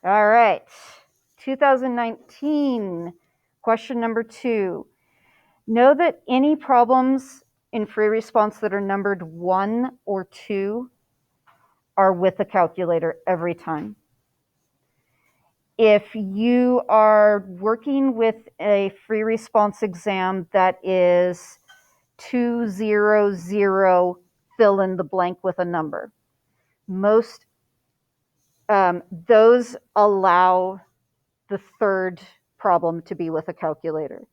All right. 2019, question number 2. Know that any problems in free response that are numbered 1 or 2 are with a calculator every time. If you are working with a free response exam that is 200, fill in the blank with a number, most those allow the third problem to be with a calculator.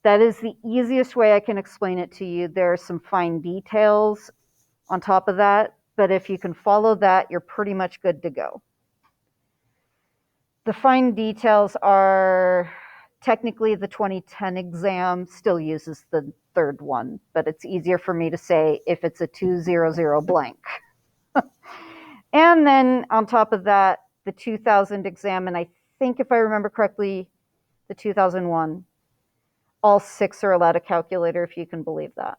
That is the easiest way I can explain it to you. There are some fine details on top of that, but if you can follow that, you're pretty much good to go. The fine details are technically the 2010 exam still uses the third one, but it's easier for me to say if it's a 200 blank. And then on top of that, the 2000 exam, and I think if I remember correctly, the 2001, all 6 are allowed a calculator, if you can believe that.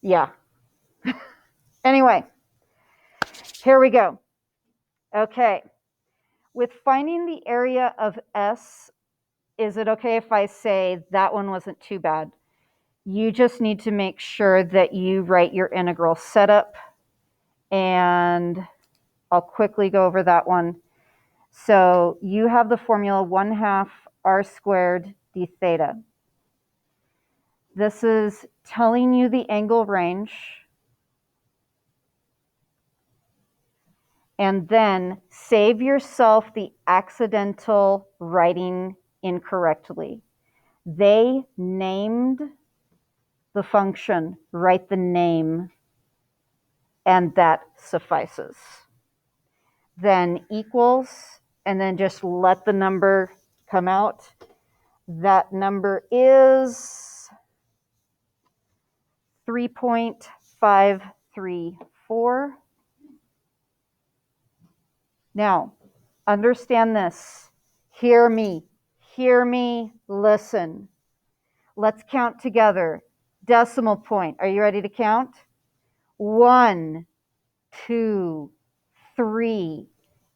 Yeah. Anyway, here we go. Okay. With finding the area of S, is it okay if I say that one wasn't too bad? You just need to make sure that you write your integral setup, and I'll quickly go over that one. So you have the formula 1/2 r squared d theta. This is telling you the angle range, and then save yourself the accidental writing incorrectly. They named the function, write the name, and that suffices. Then equals, and then just let the number come out. That number is 3.534. Now, understand this. Hear me, listen. Let's count together. Decimal point. Are you ready to count? 1, 2, 3.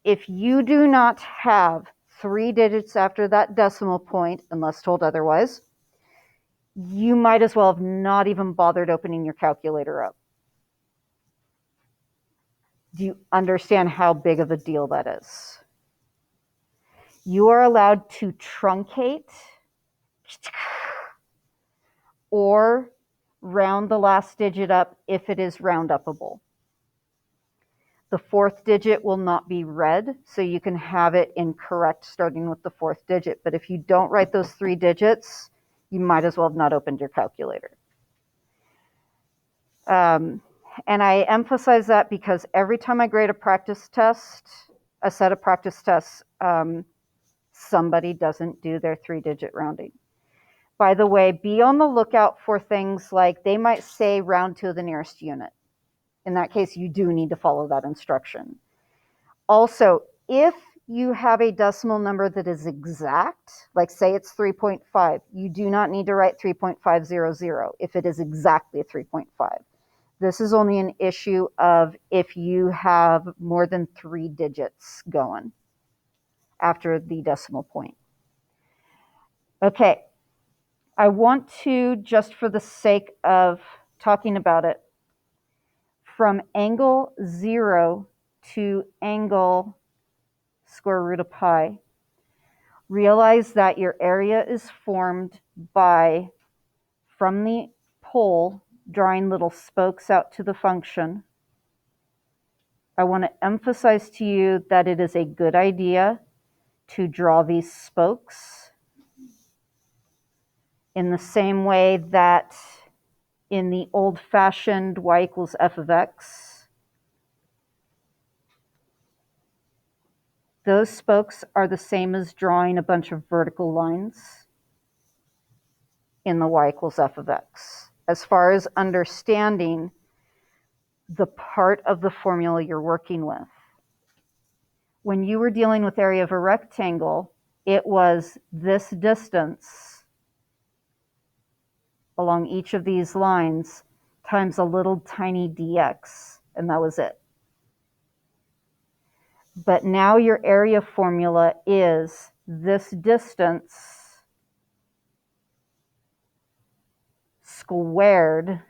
If you do not have 3 digits after that decimal point, unless told otherwise, you might as well have not even bothered opening your calculator up. Do you understand how big of a deal that is? You are allowed to truncate or round the last digit up if it is round upable. The 4th digit will not be read, so you can have it incorrect starting with the 4th digit. But if you don't write those 3 digits, you might as well have not opened your calculator. And I emphasize that because every time I grade a practice test, a set of practice tests, somebody doesn't do their 3-digit rounding. By the way, be on the lookout for things like they might say round to the nearest unit. In that case, you do need to follow that instruction. Also, if you have a decimal number that is exact, like say it's 3.5, you do not need to write 3.500 if it is exactly 3.5. This is only an issue of if you have more than 3 digits going after the decimal point. Okay, I want to, just for the sake of talking about it, from angle 0 to angle square root of pi, realize that your area is formed by, from the pole, drawing little spokes out to the function. I want to emphasize to you that it is a good idea to draw these spokes in the same way that in the old-fashioned y equals f of x, those spokes are the same as drawing a bunch of vertical lines in the y equals f of x. As far as understanding the part of the formula you're working with. When you were dealing with area of a rectangle, it was this distance along each of these lines times a little tiny dx, and that was it. But now your area formula is this distance squared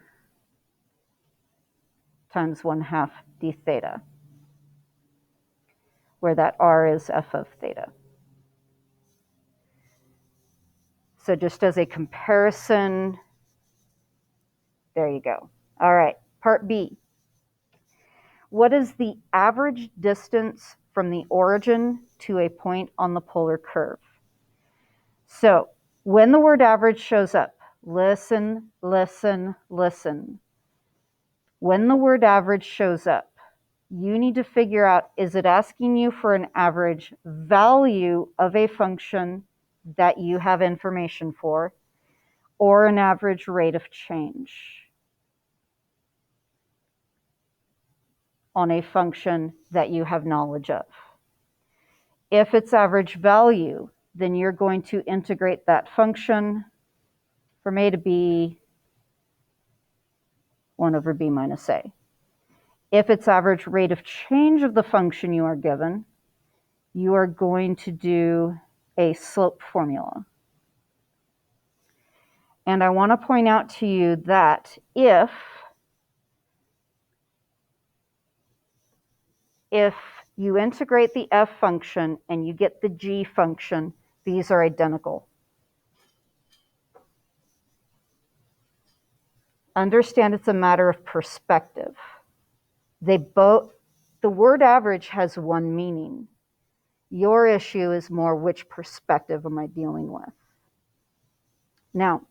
times 1/2 d theta, where that r is f of theta. So just as a comparison, there you go. All right, part B. What is the average distance from the origin to a point on the polar curve? So when the word average shows up, listen, listen, listen. When the word average shows up, you need to figure out, is it asking you for an average value of a function that you have information for, or an average rate of change on a function that you have knowledge of? If it's average value, then you're going to integrate that function from a to b, 1 over b minus a. If it's average rate of change of the function you are given, you are going to do a slope formula. And I want to point out to you that if you integrate the f function and you get the g function, these are identical. Understand it's a matter of perspective. The word average has one meaning. Your issue is more, which perspective am I dealing with? Now,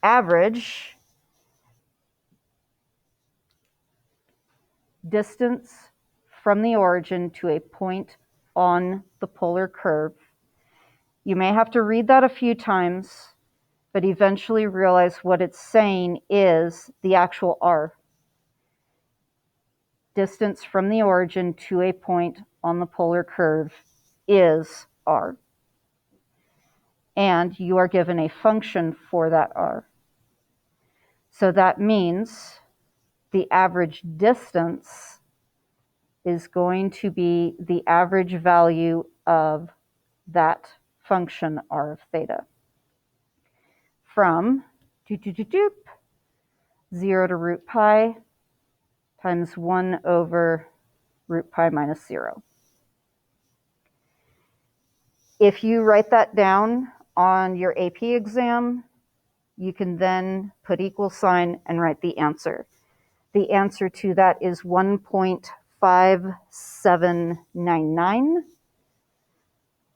average distance from the origin to a point on the polar curve. You may have to read that a few times, but eventually realize what it's saying is the actual r. Distance from the origin to a point on the polar curve is r. And you are given a function for that r. So that means the average distance is going to be the average value of that function r of theta from 0 to root pi times 1 over root pi minus 0. If you write that down on your AP exam, you can then put equal sign and write the answer. The answer to that is 1.5799.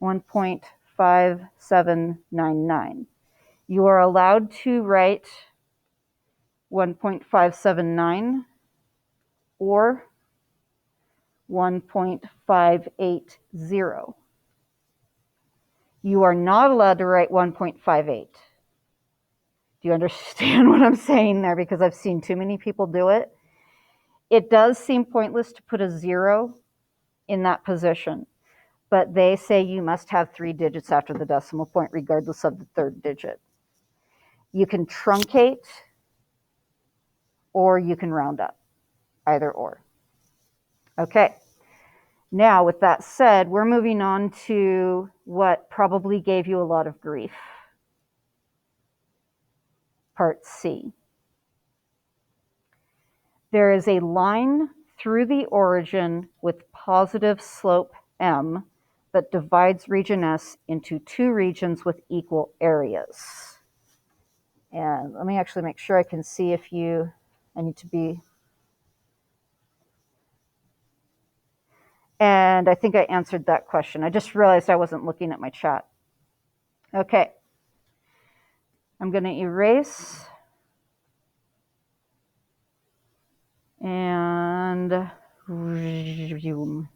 1.5799. You are allowed to write 1.579 or 1.580. You are not allowed to write 1.58. Do you understand what I'm saying there? Because I've seen too many people do it. It does seem pointless to put a 0 in that position, but they say you must have 3 digits after the decimal point, regardless of the third digit. You can truncate, or you can round up, either or. Okay, now with that said, we're moving on to what probably gave you a lot of grief. Part C. There is a line through the origin with positive slope m that divides region S into 2 regions with equal areas. And let me actually make sure I can see if I need to be. And I think I answered that question. I just realized I wasn't looking at my chat. Okay. I'm going to erase. And resume.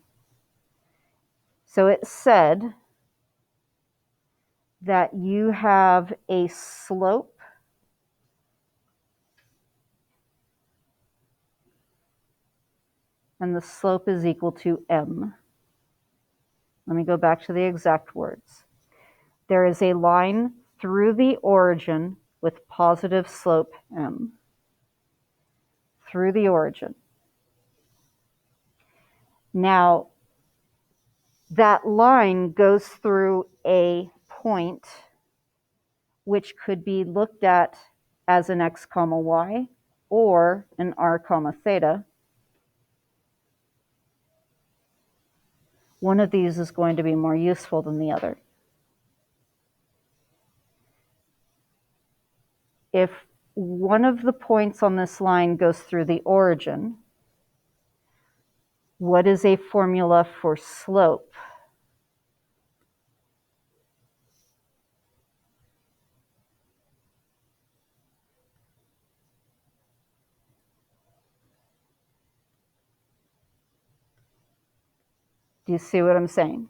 So it said that you have a slope and the slope is equal to m. Let me go back to the exact words. There is a line through the origin with positive slope m. Through the origin. Now, that line goes through a point which could be looked at as an x comma y or an r comma theta. One of these is going to be more useful than the other. If one of the points on this line goes through the origin, what is a formula for slope? Do you see what I'm saying?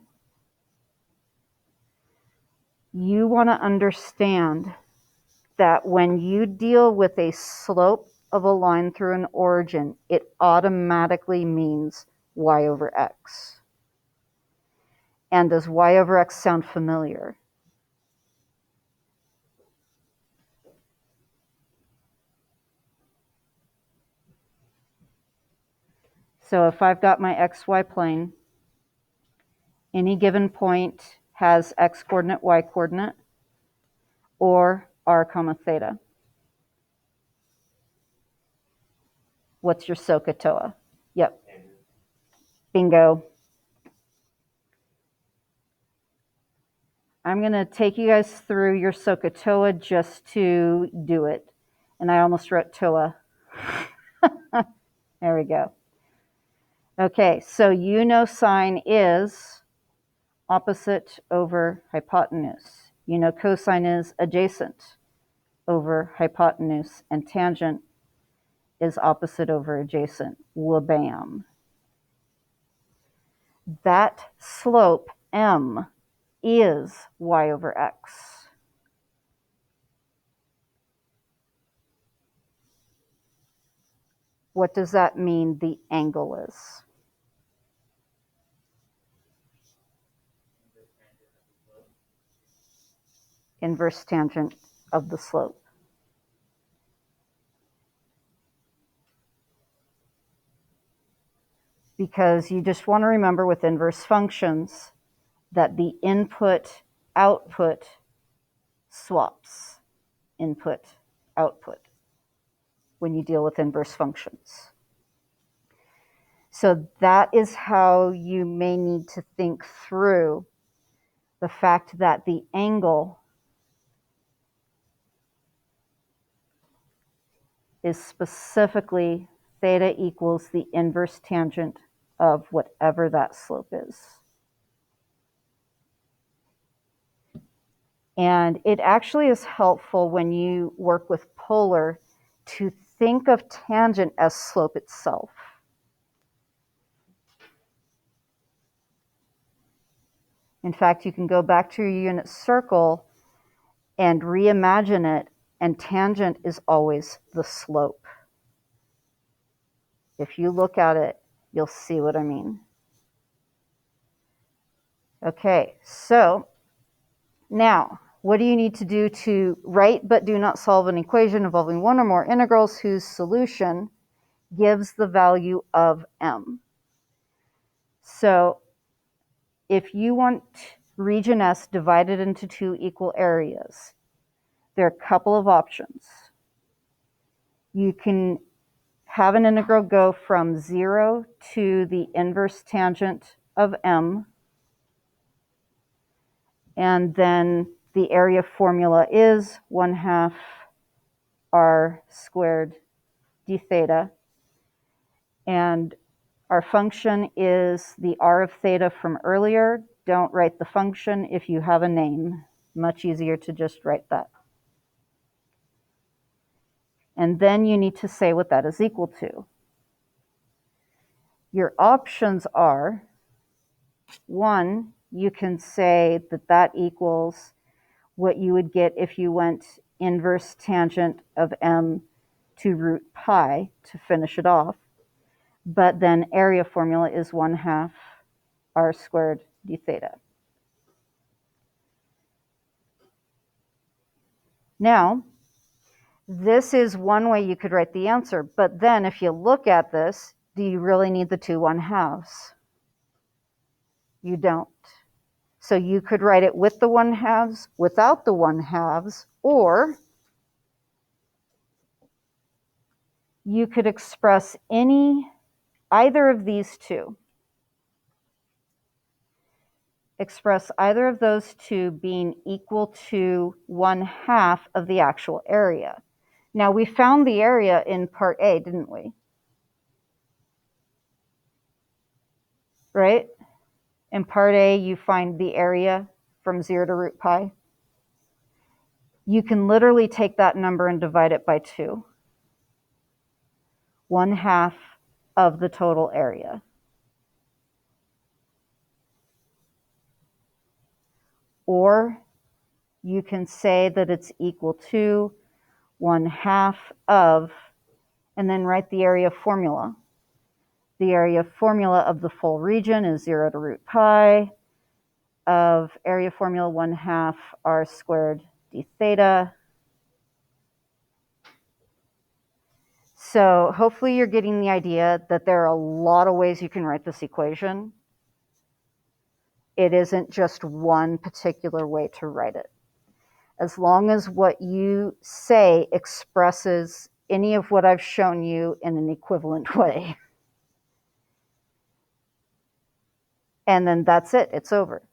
You want to understand that when you deal with a slope of a line through an origin, it automatically means y over x. And does y over x sound familiar? So if I've got my xy plane, any given point has x coordinate, y coordinate, or r comma theta. What's your SOHCAHTOA? Yep. Bingo. I'm going to take you guys through your SOHCAHTOA just to do it. And I almost wrote TOA. There we go. Okay, so you know sine is opposite over hypotenuse. You know cosine is adjacent over hypotenuse, and tangent is opposite over adjacent. Wabam. That slope, m, is y over x. What does that mean the angle is? Inverse tangent of the slope. Because you just want to remember with inverse functions that the input output swaps. Input output when you deal with inverse functions. So that is how you may need to think through the fact that the angle is specifically theta equals the inverse tangent of whatever that slope is. And it actually is helpful when you work with polar to think of tangent as slope itself. In fact, you can go back to your unit circle and reimagine it, and tangent is always the slope. If you look at it, you'll see what I mean. Okay, so now, what do you need to do to write but do not solve an equation involving one or more integrals whose solution gives the value of m? So if you want region S divided into two equal areas, there are a couple of options. You can have an integral go from 0 to the inverse tangent of m, and then the area formula is 1/2 r squared d theta, and our function is the r of theta from earlier. Don't write the function if you have a name. Much easier to just write that. And then you need to say what that is equal to. Your options are, 1, you can say that that equals what you would get if you went inverse tangent of m to root pi to finish it off. But then area formula is 1/2 r squared d theta. Now, this is one way you could write the answer, but then if you look at this, do you really need the 2 1/2s? You don't. So you could write it with the 1/2, without the 1/2, or you could express either of these two. Express either of those two being equal to 1/2 of the actual area. Now, we found the area in part A, didn't we? Right? In part A, you find the area from 0 to root pi. You can literally take that number and divide it by 2. 1/2 of the total area. Or you can say that it's equal to 1/2 of, and then write the area formula. The area formula of the full region is 0 to root pi of area formula 1/2 r squared d theta. So hopefully you're getting the idea that there are a lot of ways you can write this equation. It isn't just one particular way to write it. As long as what you say expresses any of what I've shown you in an equivalent way. And then that's it, it's over.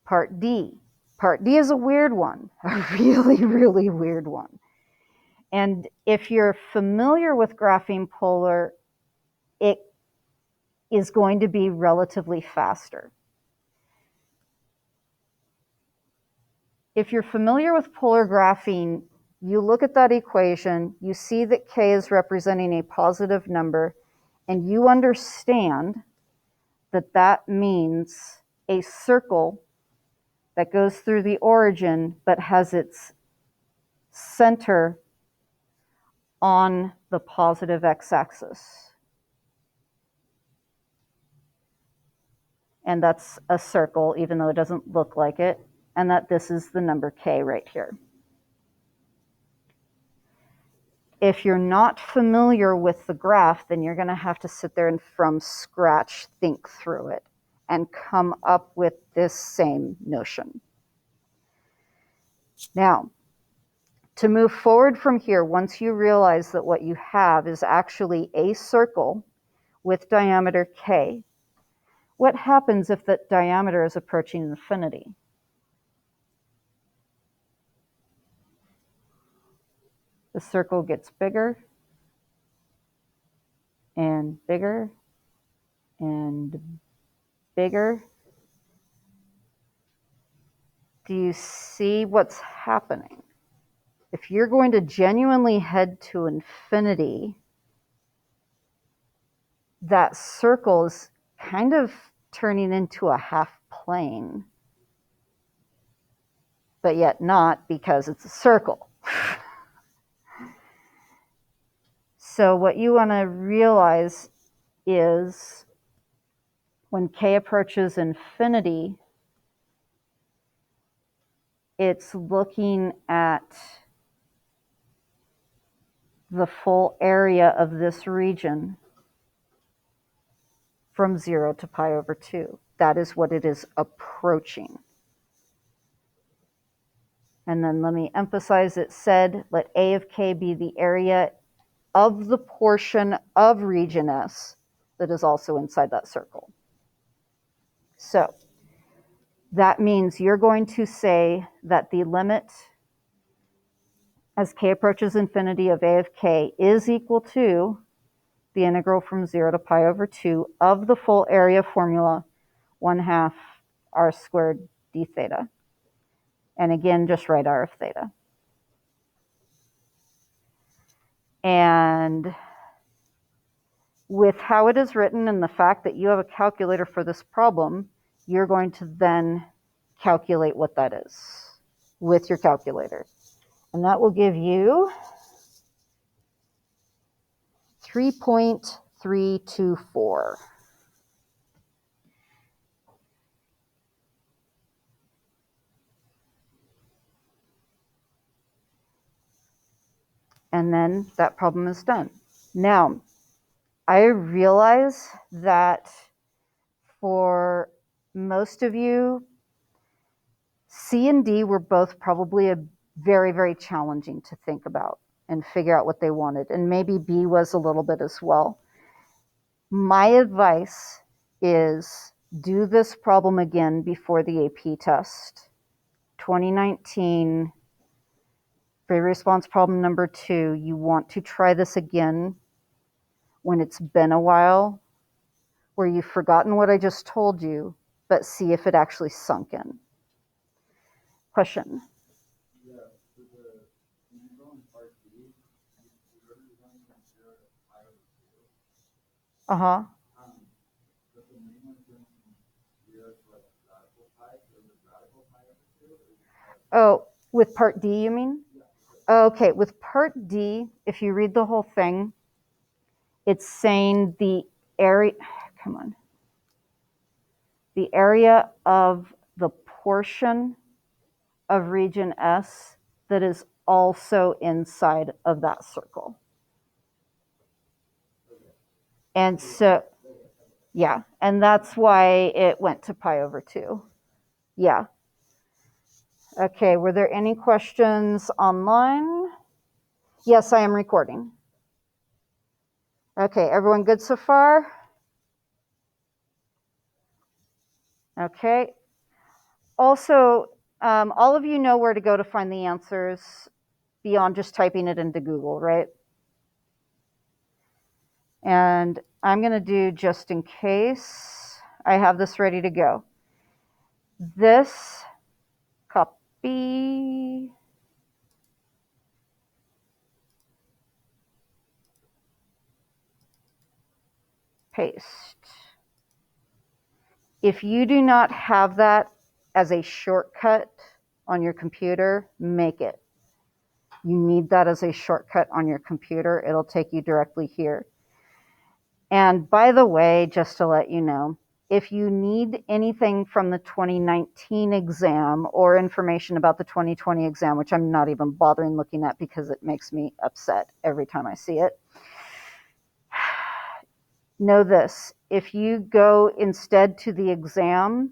Part D. Part D is a weird one, a really, really weird one. And if you're familiar with graphing polar, it is going to be relatively faster. If you're familiar with polar graphing, you look at that equation, you see that k is representing a positive number, and you understand that that means a circle that goes through the origin but has its center on the positive x-axis. And that's a circle, even though it doesn't look like it, and that this is the number k right here. If you're not familiar with the graph, then you're going to have to sit there and from scratch think through it and come up with this same notion. Now, to move forward from here, once you realize that what you have is actually a circle with diameter k, what happens if that diameter is approaching infinity? The circle gets bigger and bigger and bigger. Do you see what's happening? If you're going to genuinely head to infinity, that circle is kind of turning into a half plane, but yet not, because it's a circle. So what you want to realize is when k approaches infinity, it's looking at the full area of this region from 0 to pi over 2. That is what it is approaching. And then let me emphasize, it said, let A of k be the area of the portion of region S that is also inside that circle. So that means you're going to say that the limit as k approaches infinity of A of k is equal to the integral from 0 to pi over 2 of the full area formula 1/2 r squared d theta. And again, just write r of theta. And with how it is written and the fact that you have a calculator for this problem, you're going to then calculate what that is with your calculator. And that will give you 3.324. And then that problem is done. Now, I realize that For most of you, C and D were both probably very, very challenging to think about and figure out what they wanted. And maybe B was a little bit as well. My advice is do this problem again before the AP test. 2019, free response problem number 2, you want to try this again when it's been a while, where you've forgotten what I just told you, but see if it actually sunk in. Question? Uh-huh. Oh, with part D, you mean? Okay, with part D, if you read the whole thing, it's saying the area, come on, the area of the portion of region S that is also inside of that circle. And so, yeah, and that's why it went to pi over 2. Yeah. Okay, were there any questions online? Yes, I am recording. Okay, everyone good so far? Okay. Also, all of you know where to go to find the answers beyond just typing it into Google, right? And I'm going to do, just in case I have this ready to go, this copy, paste. If you do not have that as a shortcut on your computer, make it. You need that as a shortcut on your computer. It'll take you directly here. And by the way, just to let you know, if you need anything from the 2019 exam or information about the 2020 exam, which I'm not even bothering looking at because it makes me upset every time I see it, know this. If you go instead to the exam,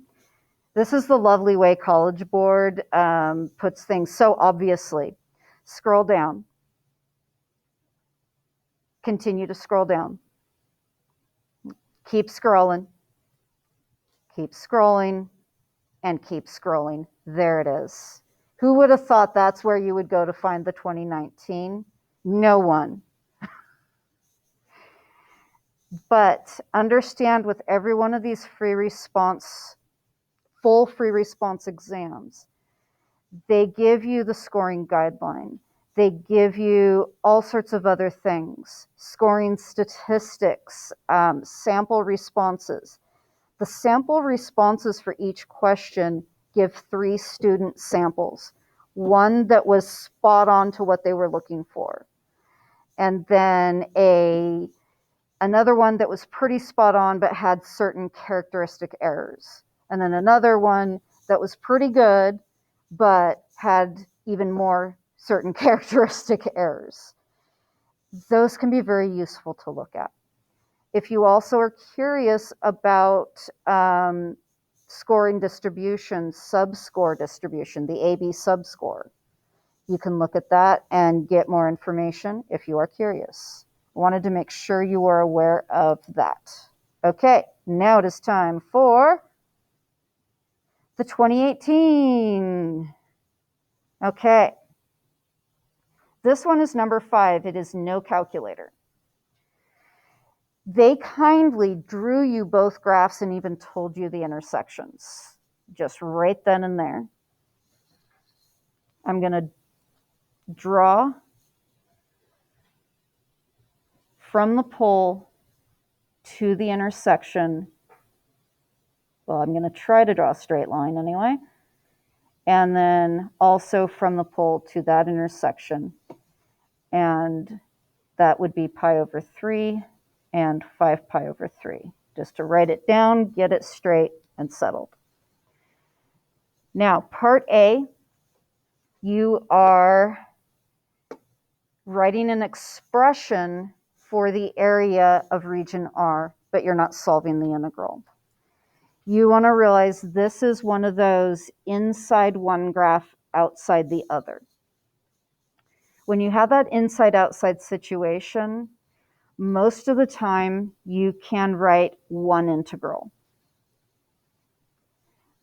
this is the lovely way College Board puts things so obviously. Scroll down. Continue to scroll down. Keep scrolling. Keep scrolling. And keep scrolling. There it is. Who would have thought that's where you would go to find the 2019? No one. But understand, with every one of these full free response exams, they give you the scoring guideline. They give you all sorts of other things, scoring statistics, sample responses. The sample responses for each question give 3 student samples, one that was spot on to what they were looking for, and then another one that was pretty spot on but had certain characteristic errors, and then another one that was pretty good but had even more certain characteristic errors. Those can be very useful to look at. If you also are curious about scoring distribution, sub-score distribution, the AB sub-score, you can look at that and get more information if you are curious. I wanted to make sure you were aware of that. Okay, now it is time for the 2018. Okay. This one is number 5. It is no calculator. They kindly drew you both graphs and even told you the intersections, just right then and there. I'm going to draw from the pole to the intersection. Well, I'm going to try to draw a straight line anyway. And then also from the pole to that intersection. And that would be pi over 3 and 5 pi over 3. Just to write it down, get it straight and settled. Now, part A, you are writing an expression for the area of region R, but you're not solving the integral. You want to realize this is one of those inside one graph, outside the other. When you have that inside-outside situation, most of the time you can write one integral.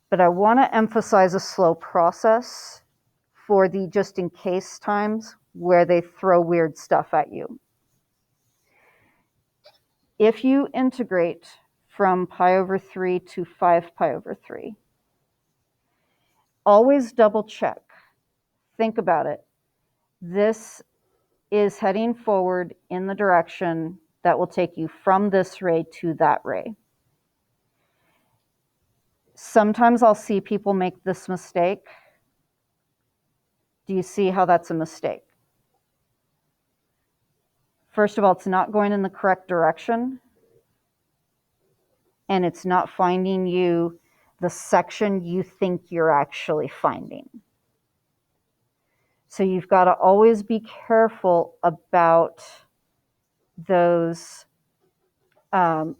But I want to emphasize a slow process for the just in case times where they throw weird stuff at you. If you integrate from pi over 3 to 5 pi over 3, always double check. Think about it. This is heading forward in the direction that will take you from this ray to that ray. Sometimes I'll see people make this mistake. Do you see how that's a mistake? First of all, it's not going in the correct direction, and it's not finding you the section you think you're actually finding. So you've got to always be careful about those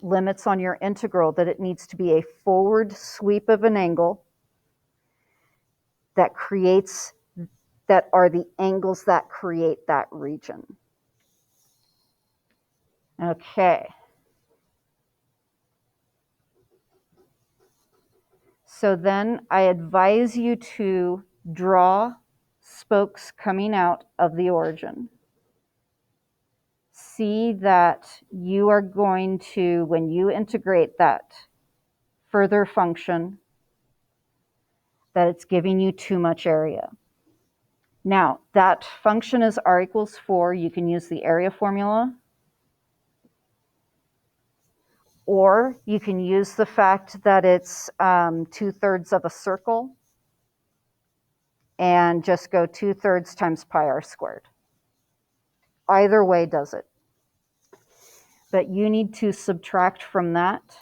limits on your integral, that it needs to be a forward sweep of an angle that are the angles that create that region. Okay. So then I advise you to draw spokes coming out of the origin. See that you are going to, when you integrate that further function, that it's giving you too much area. Now, that function is r equals 4. You can use the area formula, or you can use the fact that it's 2/3 of a circle and just go 2/3 times pi r squared. Either way does it. But you need to subtract from that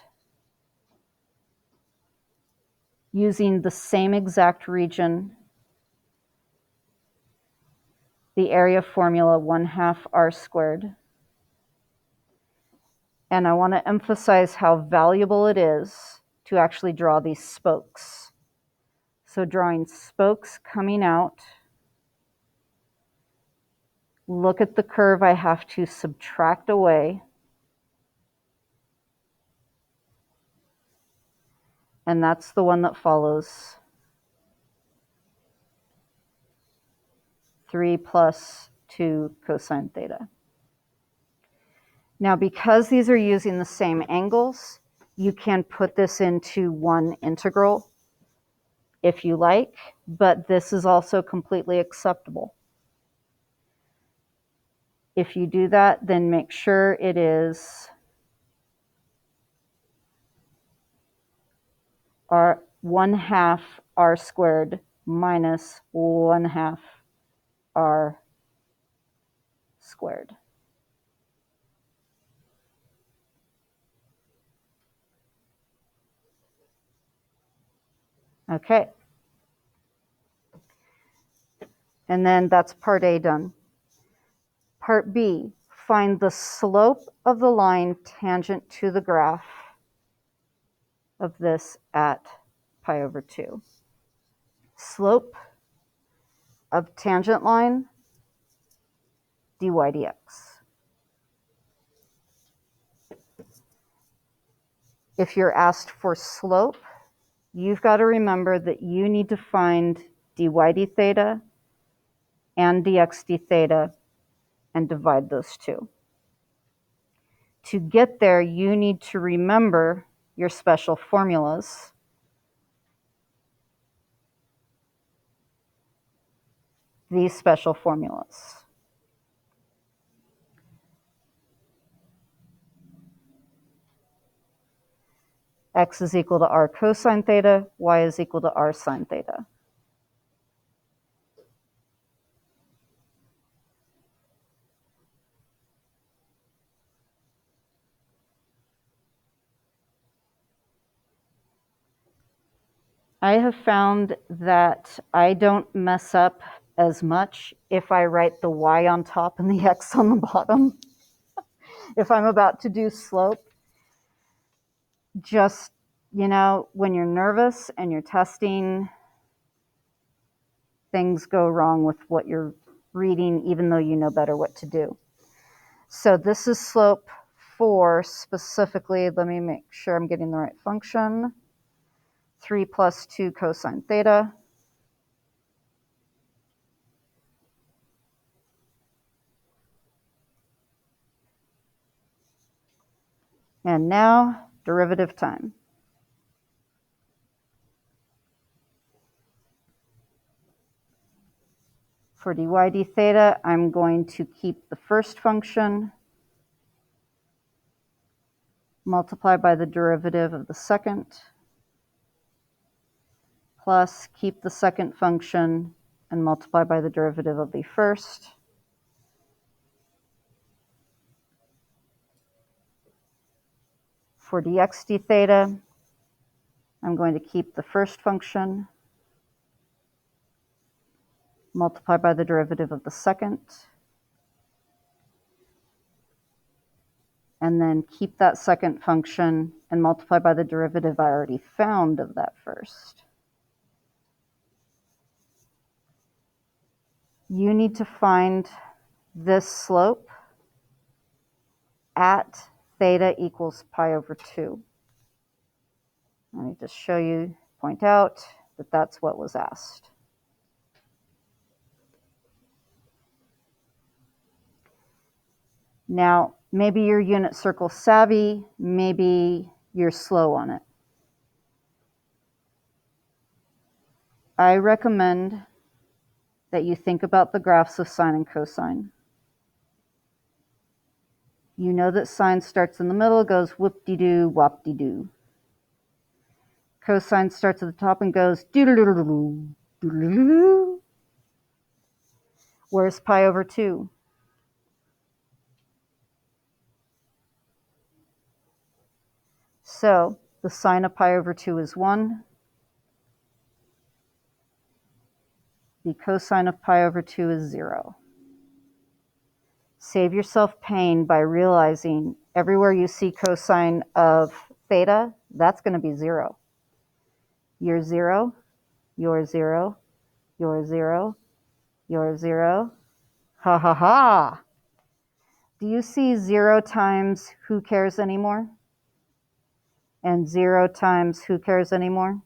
using the same exact region, the area formula 1/2 r squared. And I want to emphasize how valuable it is to actually draw these spokes. So drawing spokes coming out, look at the curve I have to subtract away, and that's the one that follows 3 plus 2 cosine theta. Now, because these are using the same angles, you can put this into one integral if you like, but this is also completely acceptable. If you do that, then make sure it is 1/2 r squared minus 1/2 r squared. Okay. And then that's part A done. Part B, find the slope of the line tangent to the graph of this at pi over 2. Slope of tangent line, dy dx. If you're asked for slope, you've got to remember that you need to find dy d theta and dx d theta and divide those two. To get there, you need to remember your special formulas. These special formulas. X is equal to r cosine theta, y is equal to r sine theta. I have found that I don't mess up as much if I write the y on top and the x on the bottom. If I'm about to do slope, just You know, when you're nervous and you're testing, things go wrong with what you're reading, even though you know better what to do. So this is slope 4 specifically. Let me make sure I'm getting the right function. 3 plus 2 cosine theta. And now derivative time. For dy d theta, I'm going to keep the first function, multiply by the derivative of the second, plus keep the second function and multiply by the derivative of the first. For dx d theta, I'm going to keep the first function, multiply by the derivative of the second, and then keep that second function and multiply by the derivative I already found of that first. You need to find this slope at theta equals pi over 2. Let me just show you, point out that that's what was asked. Now, maybe you're unit circle savvy, maybe you're slow on it. I recommend that you think about the graphs of sine and cosine. You know that sine starts in the middle, goes whoop-de-doo, wop-de-doo. Cosine starts at the top and goes doodle-doodle-doo, doodle-doodle-doo. Where's pi over 2? So the sine of pi over 2 is 1. The cosine of pi over 2 is 0. Save yourself pain by realizing everywhere you see cosine of theta, that's going to be 0. You're 0, you're 0, you're 0, you're 0. Ha ha ha! Do you see 0 times who cares anymore? And 0 times who cares anymore?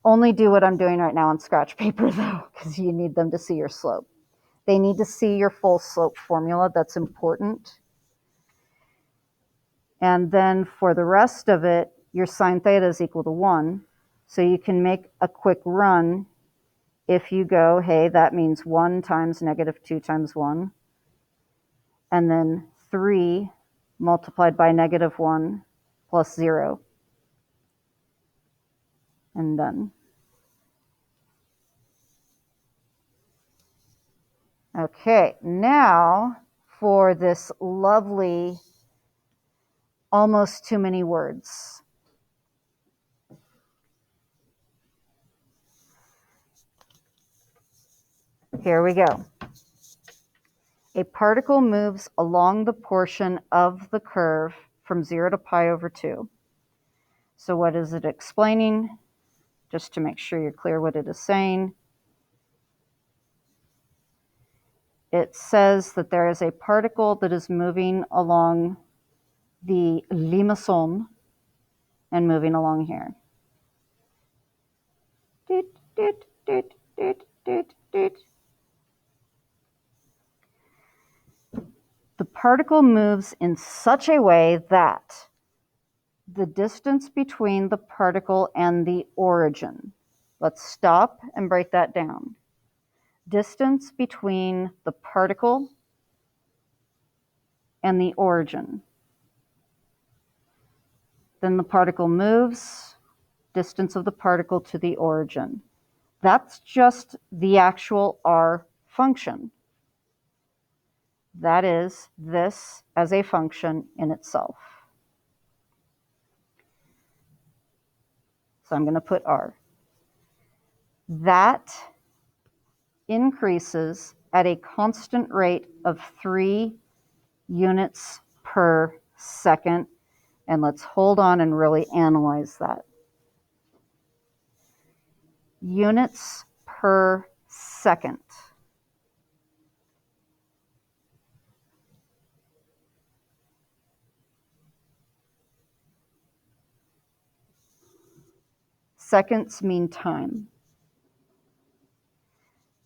Only do what I'm doing right now on scratch paper though, because you need them to see your slope. They need to see your full slope formula. That's important. And then for the rest of it, your sine theta is equal to 1. So you can make a quick run if you go, hey, that means 1 times negative 2 times 1. And then 3 multiplied by negative 1 plus 0. And done. Okay, now for this lovely, almost too many words. Here we go. A particle moves along the portion of the curve from 0 to pi over 2. So what is it explaining? Just to make sure you're clear what it is saying. It says that there is a particle that is moving along the limacon and moving along here. Doot, doot, doot, doot, doot, doot. The particle moves in such a way that the distance between the particle and the origin. Let's stop and break that down. Distance between the particle and the origin. Then the particle moves, distance of the particle to the origin. That's just the actual R function. That is this as a function in itself. So I'm going to put R. That increases at a constant rate of 3 units per second. And let's hold on and really analyze that. Units per second. Seconds mean time.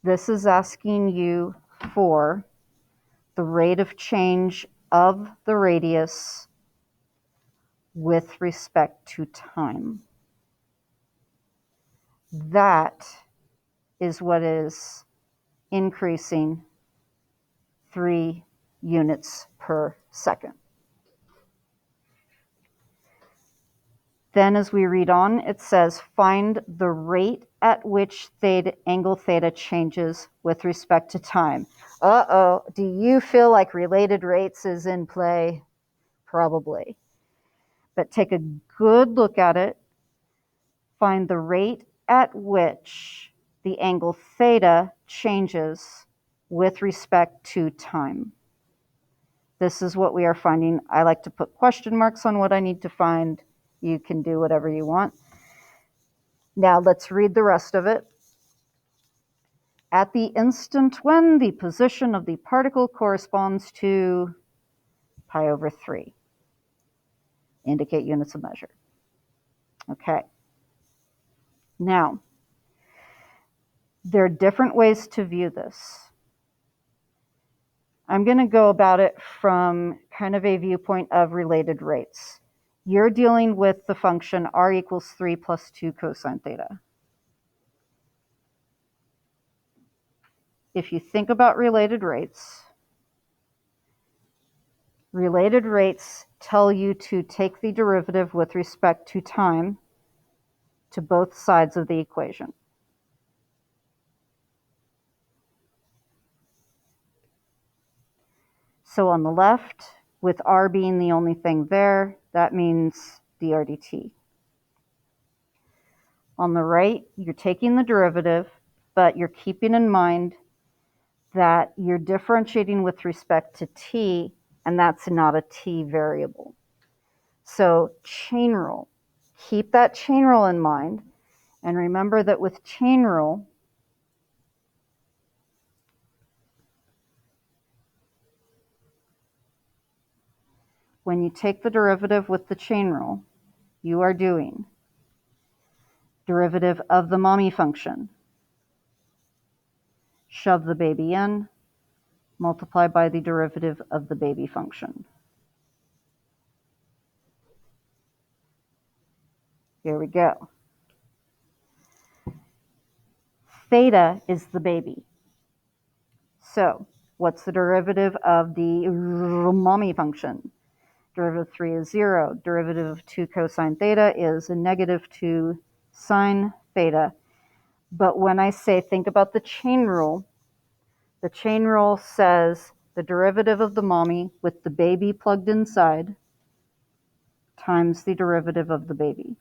This is asking you for the rate of change of the radius with respect to time. That is what is increasing 3 units per second. Then as we read on, it says, find the rate at which angle theta changes with respect to time. Uh-oh, do you feel like related rates is in play? Probably. But take a good look at it. Find the rate at which the angle theta changes with respect to time. This is what we are finding. I like to put question marks on what I need to find. You can do whatever you want. Now let's read the rest of it. At the instant when the position of the particle corresponds to pi over 3. Indicate units of measure. Okay. Now, there are different ways to view this. I'm going to go about it from kind of a viewpoint of related rates. You're dealing with the function r equals 3 plus 2 cosine theta. If you think about related rates tell you to take the derivative with respect to time to both sides of the equation. So on the left, with r being the only thing there, that means dr dt. On the right, you're taking the derivative, but you're keeping in mind that you're differentiating with respect to t, and that's not a t variable. So chain rule. Keep that chain rule in mind, and remember that with chain rule, when you take the derivative with the chain rule, you are doing derivative of the mommy function. Shove the baby in, multiply by the derivative of the baby function. Here we go. Theta is the baby. So what's the derivative of the mommy function? Derivative of 3 is 0. Derivative of 2 cosine theta is a negative 2 sine theta. But when I say think about the chain rule says the derivative of the mommy with the baby plugged inside times the derivative of the baby.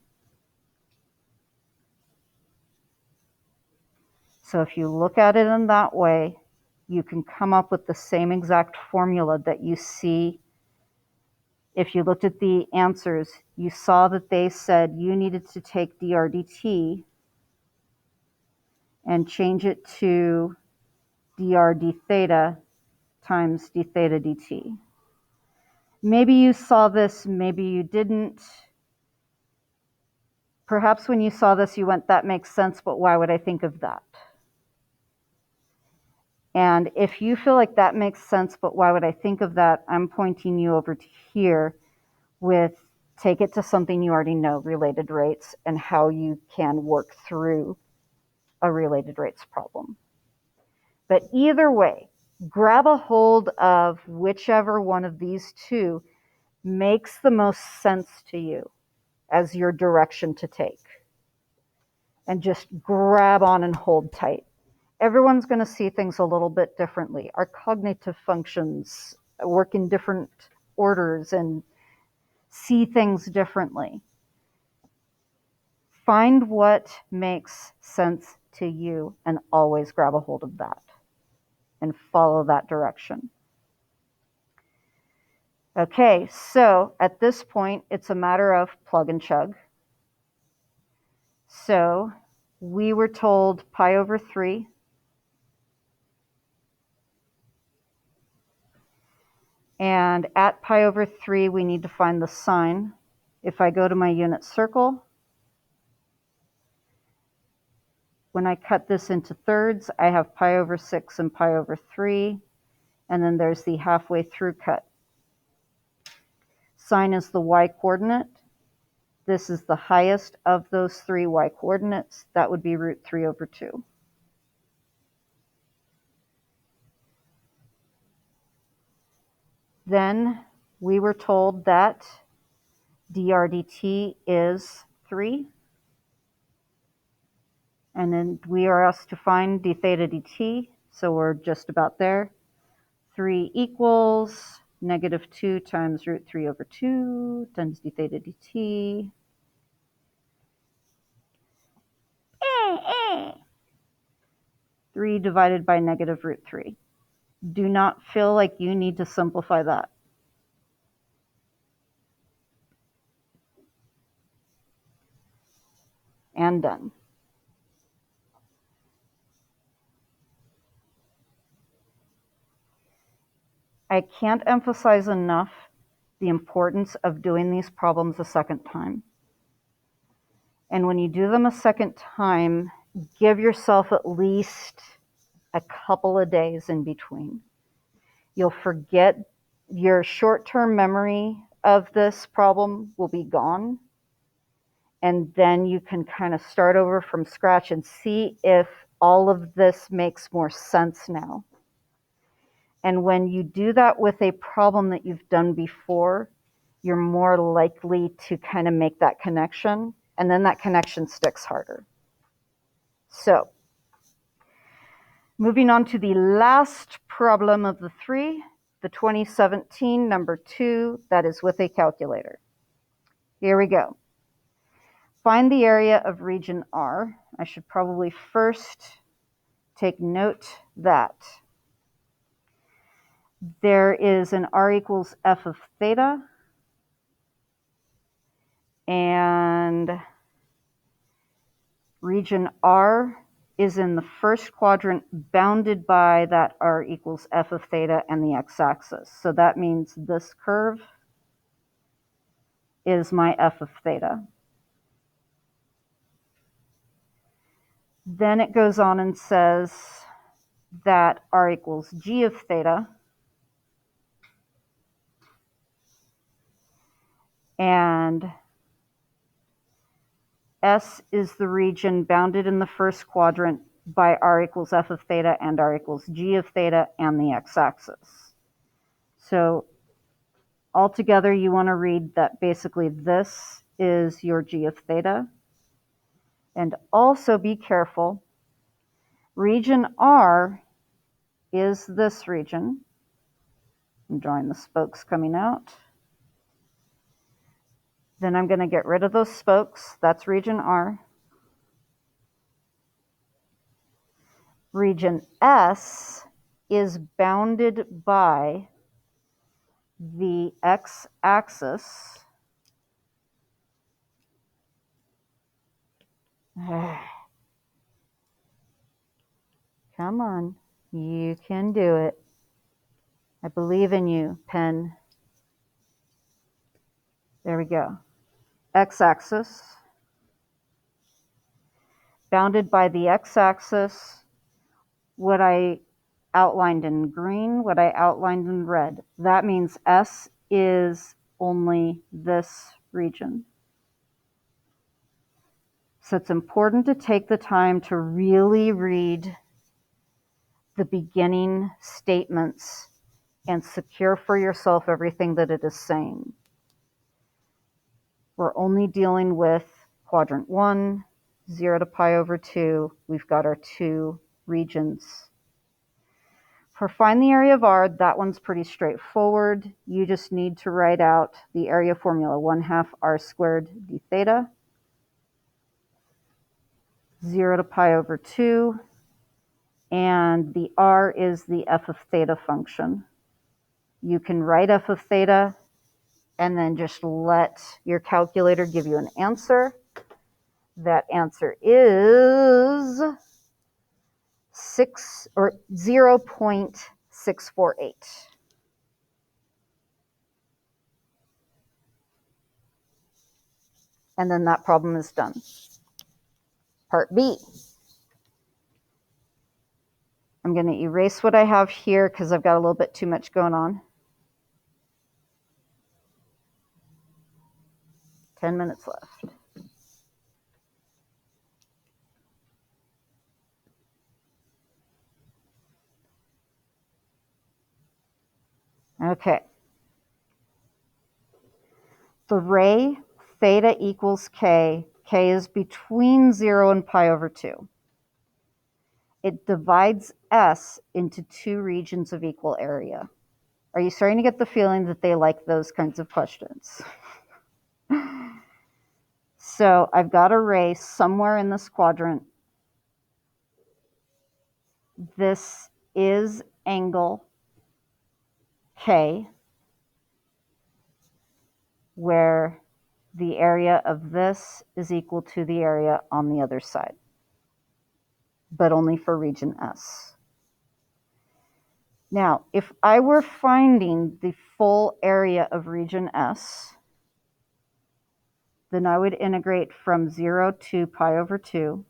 So if you look at it in that way, you can come up with the same exact formula that you see. If you looked at the answers, you saw that they said you needed to take dr dt and change it to dr d theta times d theta dt. Maybe you saw this, maybe you didn't. Perhaps when you saw this, you went, that makes sense, but why would I think of that? And if you feel like that makes sense, but why would I think of that, I'm pointing you over to here with take it to something you already know, related rates, and how you can work through a related rates problem. But either way, grab a hold of whichever one of these two makes the most sense to you as your direction to take. And just grab on and hold tight. Everyone's going to see things a little bit differently. Our cognitive functions work in different orders and see things differently. Find what makes sense to you and always grab a hold of that and follow that direction. Okay, so at this point, it's a matter of plug and chug. So we were told pi over 3. And at pi over 3, we need to find the sine. If I go to my unit circle, when I cut this into thirds, I have pi over 6 and pi over 3. And then there's the halfway through cut. Sine is the y-coordinate. This is the highest of those 3 y-coordinates. That would be root 3 over 2. Then we were told that dr dt is 3. And then we are asked to find d theta dt. So we're just about there. 3 equals negative 2 times root 3 over 2 times d theta dt. 3 divided by negative root 3. Do not feel like you need to simplify that. And done. I can't emphasize enough the importance of doing these problems a second time. And when you do them a second time, give yourself at least a couple of days in between. You'll forget, your short-term memory of this problem will be gone. And then you can kind of start over from scratch and see if all of this makes more sense now. And when you do that with a problem that you've done before, you're more likely to kind of make that connection, and then that connection sticks harder. So, moving on to the last problem of the 3, the 2017 number 2, that is with a calculator. Here we go. Find the area of region R. I should probably first take note that there is an R equals f of theta, and region R is in the first quadrant bounded by that R equals f of theta and the x-axis. So that means this curve is my f of theta. Then it goes on and says that R equals g of theta, and S is the region bounded in the first quadrant by R equals f of theta and R equals g of theta and the x-axis. So altogether, you want to read that basically this is your g of theta. And also be careful, region R is this region. I'm drawing the spokes coming out. Then I'm going to get rid of those spokes. That's region R. Region S is bounded by the x-axis. Come on, you can do it. I believe in you, pen. There we go. X-axis, bounded by the x-axis, what I outlined in green, what I outlined in red. That means S is only this region. So it's important to take the time to really read the beginning statements and secure for yourself everything that it is saying. We're only dealing with quadrant 1, 0 to pi over 2. We've got our 2 regions. For find the area of R, that one's pretty straightforward. You just need to write out the area formula, 1/2 R squared d theta, 0 to pi over 2, and the R is the f of theta function. You can write f of theta and then just let your calculator give you an answer. That answer is 0.648. And then that problem is done. Part B. I'm going to erase what I have here because I've got a little bit too much going on. 10 minutes left. Okay. The ray theta equals k. K is between 0 and pi over 2. It divides S into two regions of equal area. Are you starting to get the feeling that they like those kinds of questions? So I've got a ray somewhere in this quadrant. This is angle K, where the area of this is equal to the area on the other side, but only for region S. Now, if I were finding the full area of region S, then I would integrate from 0 to pi over 2.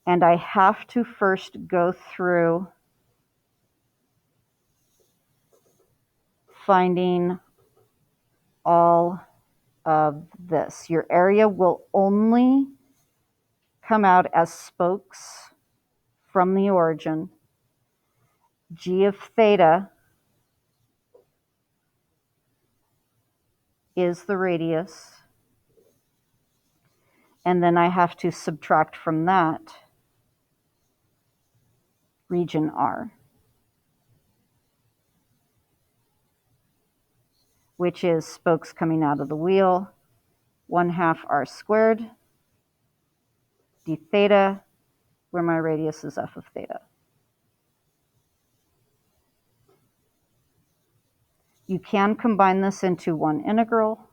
And I have to first go through finding all of this. Your area will only come out as spokes from the origin. G of theta is the radius. And then I have to subtract from that region R, which is spokes coming out of the wheel, 1/2 R squared, d theta, where my radius is f of theta. You can combine this into one integral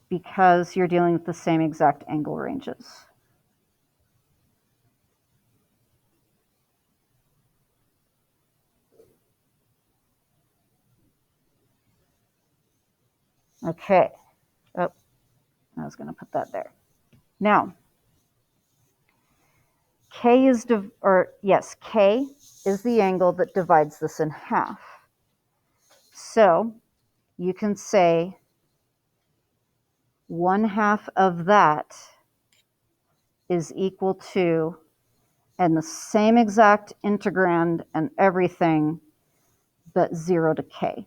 because you're dealing with the same exact angle ranges. Okay. Oh, I was going to put that there. Now, K is the angle that divides this in half. So you can say 1/2 of that is equal to, and the same exact integrand and everything, but 0 to K.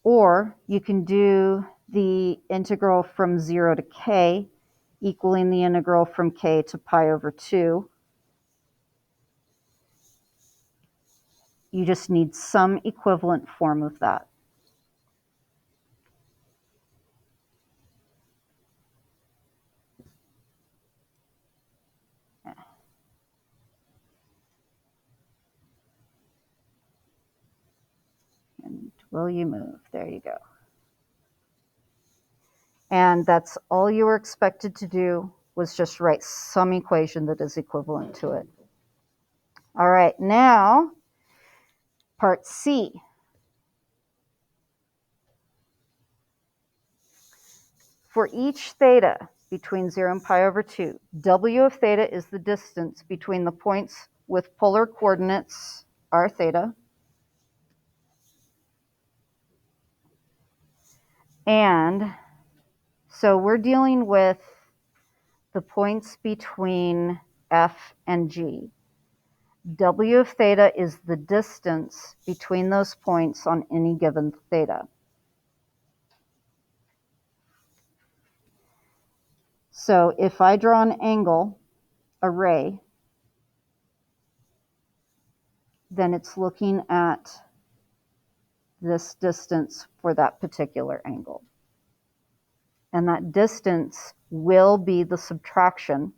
Or you can do the integral from 0 to K equaling the integral from K to pi over 2. You just need some equivalent form of that. And will you move? There you go. And that's all you were expected to do, was just write some equation that is equivalent to it. All right, now part C. For each theta between 0 and pi over 2, W of theta is the distance between the points with polar coordinates r theta and so we're dealing with the points between F and G. W of theta is the distance between those points on any given theta. So if I draw an angle, a ray, then it's looking at this distance for that particular angle. And that distance will be the subtraction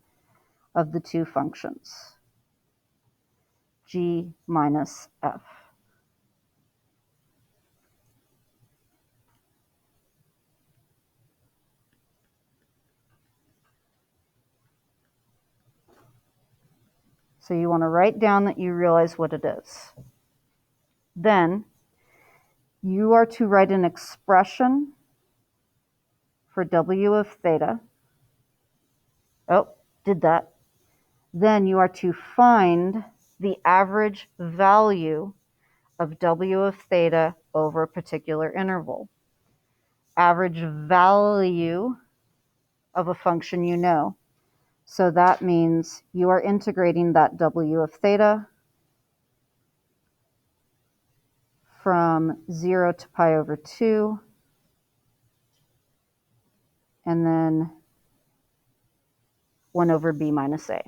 of the two functions, G minus F. So you want to write down that you realize what it is. Then you are to write an expression for W of theta. Oh, did that. Then you are to find the average value of W of theta over a particular interval. Average value of a function you know. So that means you are integrating that W of theta from 0 to pi over 2, and then 1 over b minus a.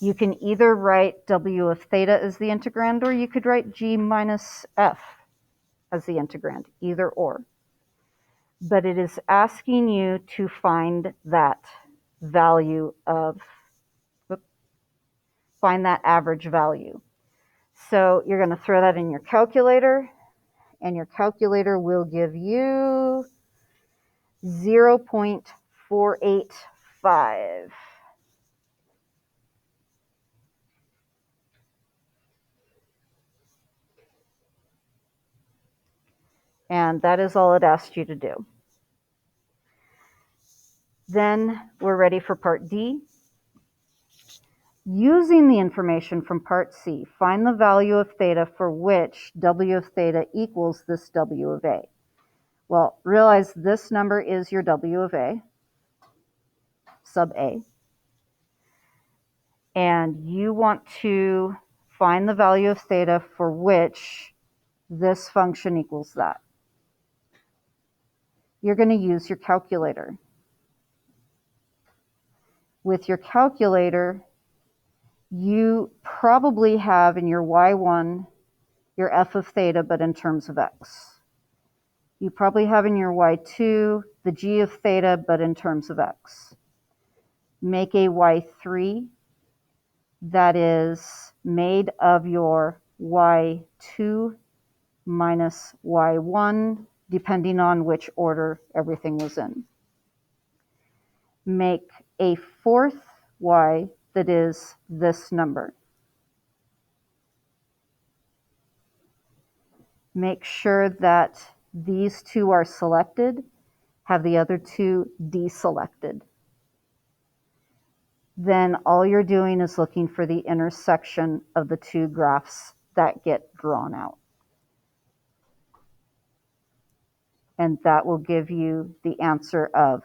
You can either write W of theta as the integrand, or you could write g minus f as the integrand, either or. But it is asking you to find that value of, find that average value. So you're going to throw that in your calculator, and your calculator will give you 0.485. And that is all it asked you to do. Then we're ready for part D. Using the information from part C, find the value of theta for which W of theta equals this W of A. Well, realize this number is your W of A, sub A. And you want to find the value of theta for which this function equals that. You're going to use your calculator. With your calculator, you probably have in your y1 your f of theta, but in terms of x. You probably have in your y2 the g of theta, but in terms of x. Make a y3 that is made of your y2 minus y1, depending on which order everything was in. Make a fourth y that is this number. Make sure that these two are selected, have the other two deselected. Then all you're doing is looking for the intersection of the two graphs that get drawn out. And that will give you the answer of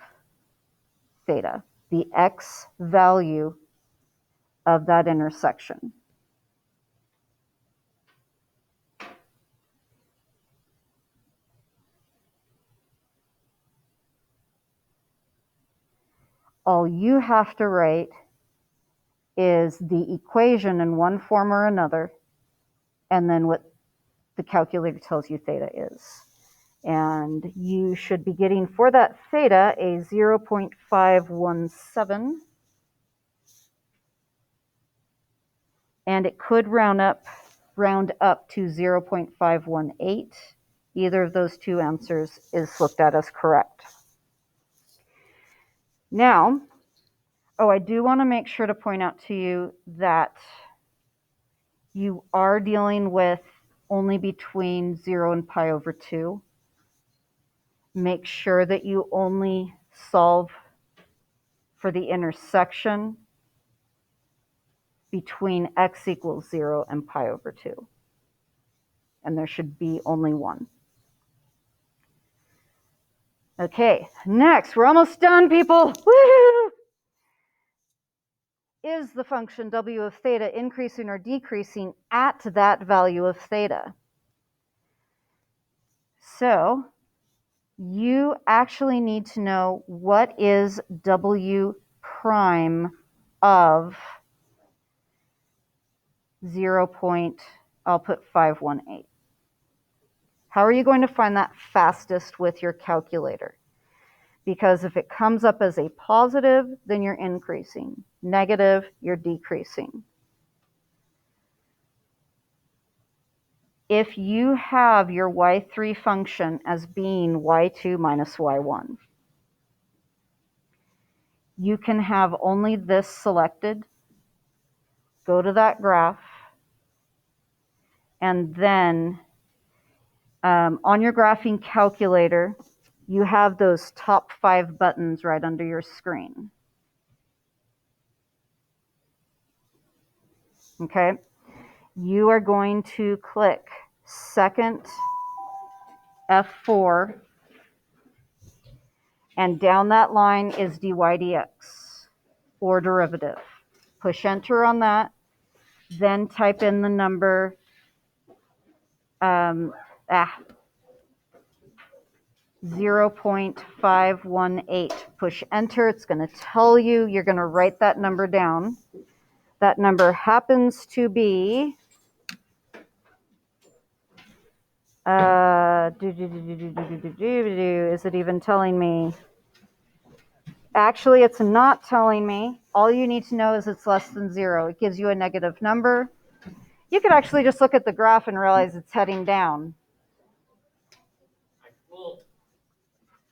theta, the x value of that intersection. All you have to write is the equation in one form or another, and then what the calculator tells you theta is. And you should be getting for that theta a 0.517. And it could round up to 0.518. Either of those two answers is looked at as correct. Now, I do want to make sure to point out to you that you are dealing with only between 0 and pi over 2. Make sure that you only solve for the intersection between x equals 0 and pi over 2. And there should be only one. Okay, next, we're almost done, people. Woo! Is the function W of theta increasing or decreasing at that value of theta? So you actually need to know what is W prime of 0.518. How are you going to find that fastest with your calculator? Because if it comes up as a positive, then you're increasing. Negative, you're decreasing. If you have your y3 function as being y2 minus y1, you can have only this selected go to that graph, and then on your graphing calculator, you have those top 5 buttons right under your screen. Okay, you are going to click second F4, and down that line is dy dx, or derivative. Push enter on that, then type in the number 0.518. Push enter. It's going to tell you, you're going to write that number down. That number happens to be is it even telling me? Actually, it's not telling me. All you need to know is it's less than 0. It gives you a negative number. You could actually just look at the graph and realize it's heading down. Well,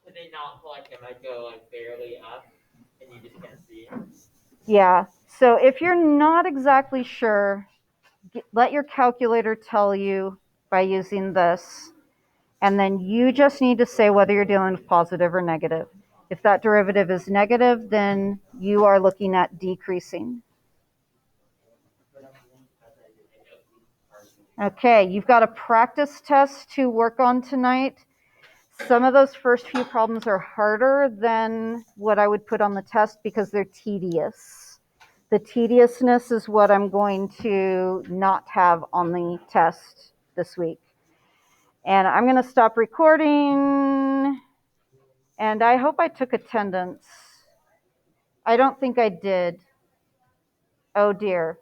could they not like it might go like barely up and you just can't see it? Yeah. So if you're not exactly sure, let your calculator tell you by using this. And then you just need to say whether you're dealing with positive or negative. If that derivative is negative, then you are looking at decreasing. Okay, you've got a practice test to work on tonight. Some of those first few problems are harder than what I would put on the test because they're tedious. The tediousness is what I'm going to not have on the test this week. And I'm going to stop recording. And I hope I took attendance. I don't think I did. Oh dear.